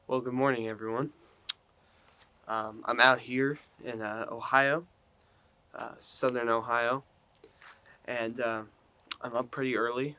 Well, good morning, everyone. I'm out here in Ohio, southern Ohio, and I'm up pretty early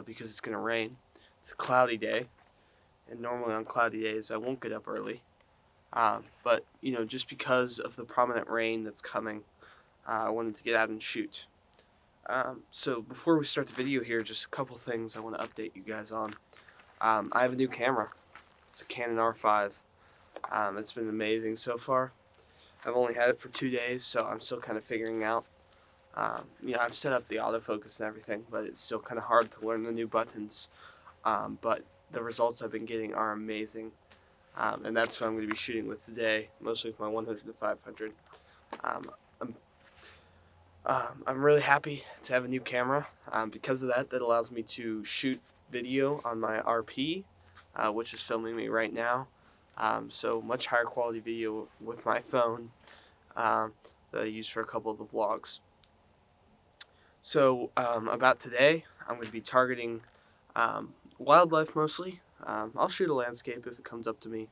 because it's going to rain. It's a cloudy day, and normally on cloudy days I won't get up early. But, just because of the prominent rain that's coming, I wanted to get out and shoot. So before we start the video here, just a couple things I want to update you guys on. I have a new camera. It's a Canon R5. It's been amazing so far. I've only had it for 2 days, so I'm still kind of figuring out. I've set up the autofocus and everything, but it's still kind of hard to learn the new buttons. But the results I've been getting are amazing, and that's what I'm going to be shooting with today, mostly with my 100 to 500. I'm really happy to have a new camera. Because of that allows me to shoot video on my RP, which is filming me right now. So much higher quality video with my phone that I use for a couple of the vlogs. So about today, I'm going to be targeting wildlife mostly. I'll shoot a landscape if it comes up to me,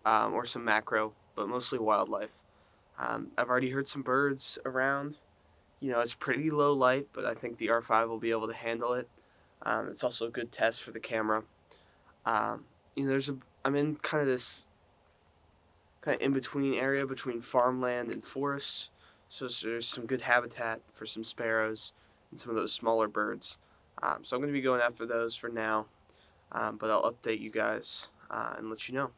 or some macro, but mostly wildlife. I've already heard some birds around. It's pretty low light, but I think the R5 will be able to handle it. It's also a good test for the camera. I'm in kind of this in-between area between farmland and forests, so there's some good habitat for some sparrows and some of those smaller birds. So I'm going to be going after those for now, but I'll update you guys and let you know.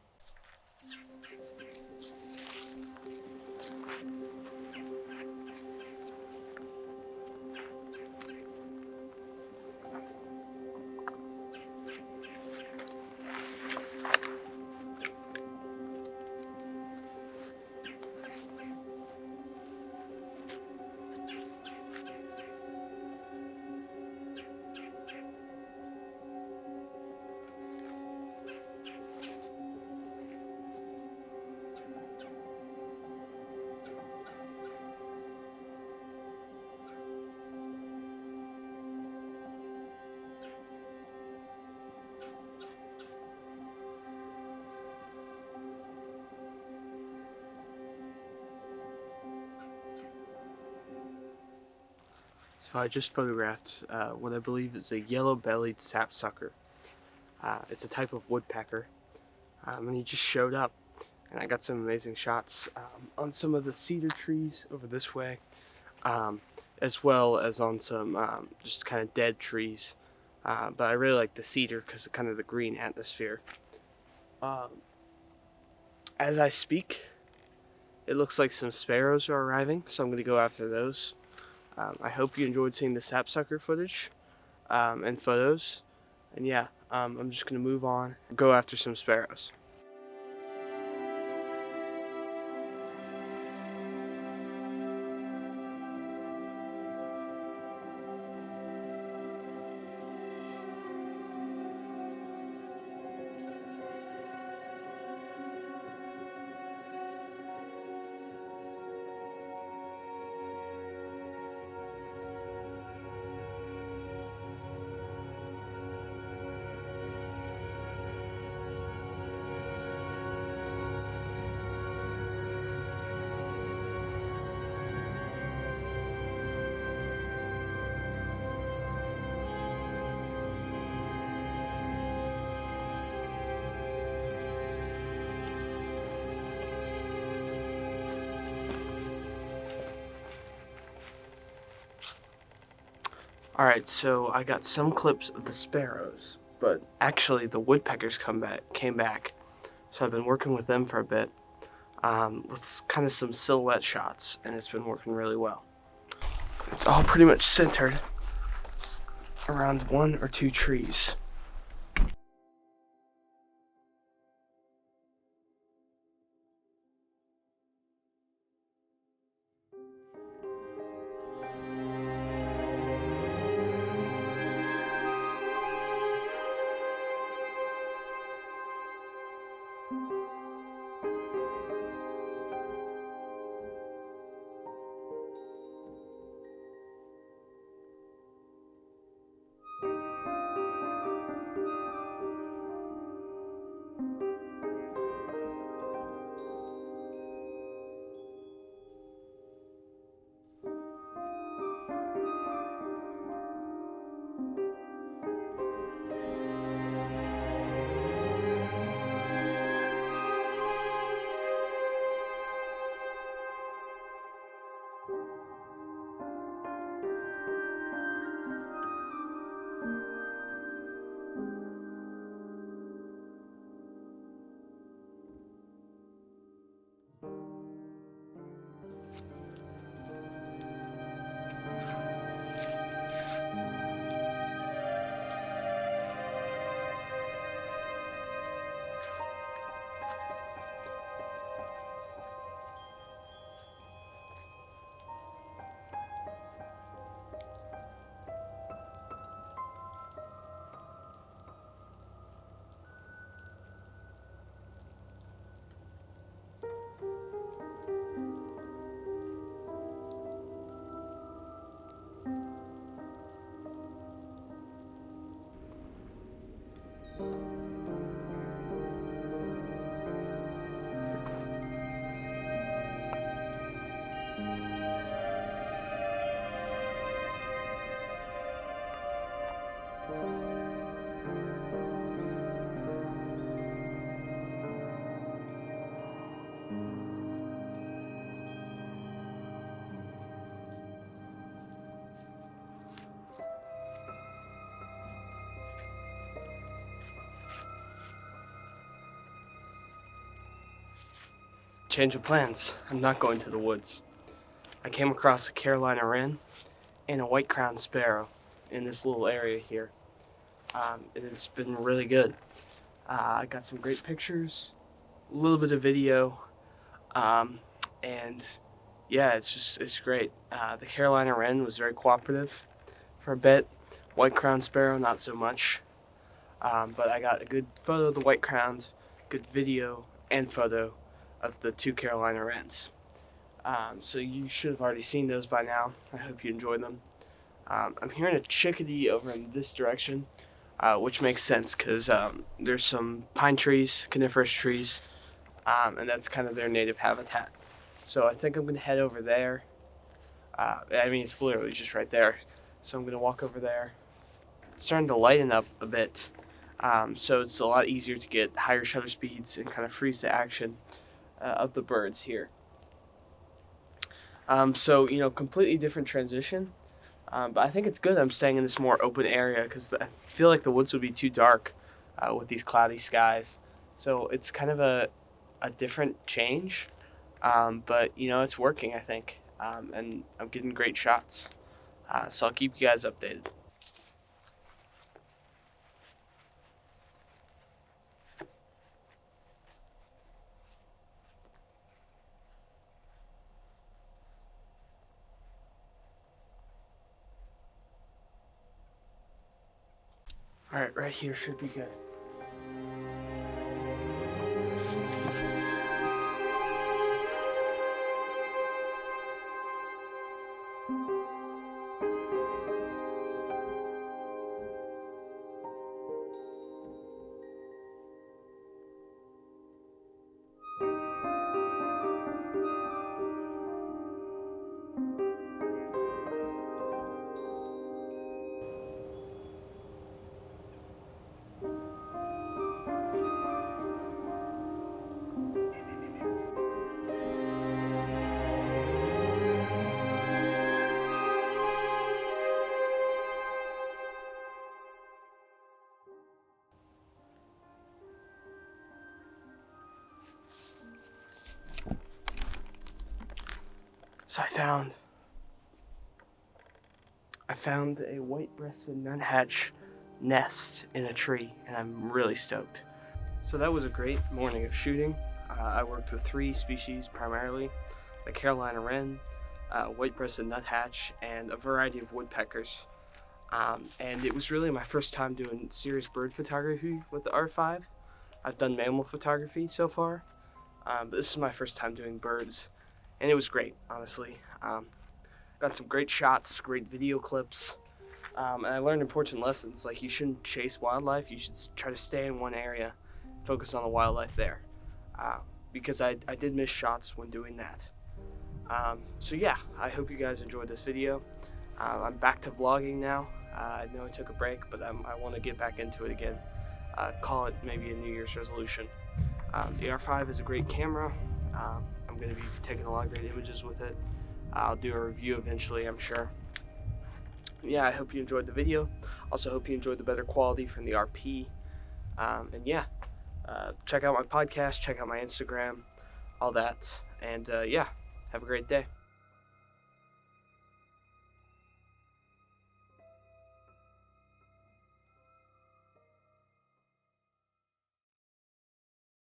So I just photographed what I believe is a yellow-bellied sapsucker. It's a type of woodpecker, and he just showed up, and I got some amazing shots on some of the cedar trees over this way, as well as on some just kind of dead trees. But I really like the cedar because of kind of the green atmosphere. As I speak, it looks like some sparrows are arriving, so I'm going to go after those. I hope you enjoyed seeing the sapsucker footage and photos. And yeah, I'm just going to move on and go after some sparrows. Alright, so I got some clips of the sparrows, but actually the woodpeckers came back. So I've been working with them for a bit, with kind of some silhouette shots, and it's been working really well. It's all pretty much centered around 1 or 2 trees. change of plans. I'm not going to the woods. I came across a Carolina wren and a white-crowned sparrow in this little area here. And it's been really good. I got some great pictures, a little bit of video, and yeah, it's great. The Carolina wren was very cooperative for a bit. White-crowned sparrow, not so much. But I got a good photo of the white-crowned, good video and photo of the two Carolina wrens. So you should have already seen those by now. I hope you enjoyed them. I'm hearing a chickadee over in this direction, which makes sense because there's some pine trees, coniferous trees, and that's kind of their native habitat. So I think I'm going to head over there. It's literally just right there. So I'm going to walk over there. It's starting to lighten up a bit, so it's a lot easier to get higher shutter speeds and kind of freeze the action of the birds here. Completely different transition. But I think it's good I'm staying in this more open area because I feel like the woods would be too dark with these cloudy skies. So it's kind of a different change, but it's working, I think, and I'm getting great shots. So I'll keep you guys updated. Alright, right here should be good. So I found a white-breasted nuthatch nest in a tree, and I'm really stoked. So that was a great morning of shooting. I worked with 3 species primarily: the Carolina wren, white-breasted nuthatch, and a variety of woodpeckers. And it was really my first time doing serious bird photography with the R5. I've done mammal photography so far, but this is my first time doing birds. And it was great, honestly. Got some great shots, great video clips, and I learned important lessons, like you shouldn't chase wildlife, you should try to stay in one area, focus on the wildlife there, because I did miss shots when doing that. So yeah, I hope you guys enjoyed this video. I'm back to vlogging now. I know I took a break, but I want to get back into it again. Call it maybe a New Year's resolution. The R5 is a great camera. I'm going to be taking a lot of great images with it. I'll do a review eventually, I'm sure. Yeah, I hope you enjoyed the video. Also hope you enjoyed the better quality from the RP. Check out my podcast, check out my Instagram, all that. And have a great day.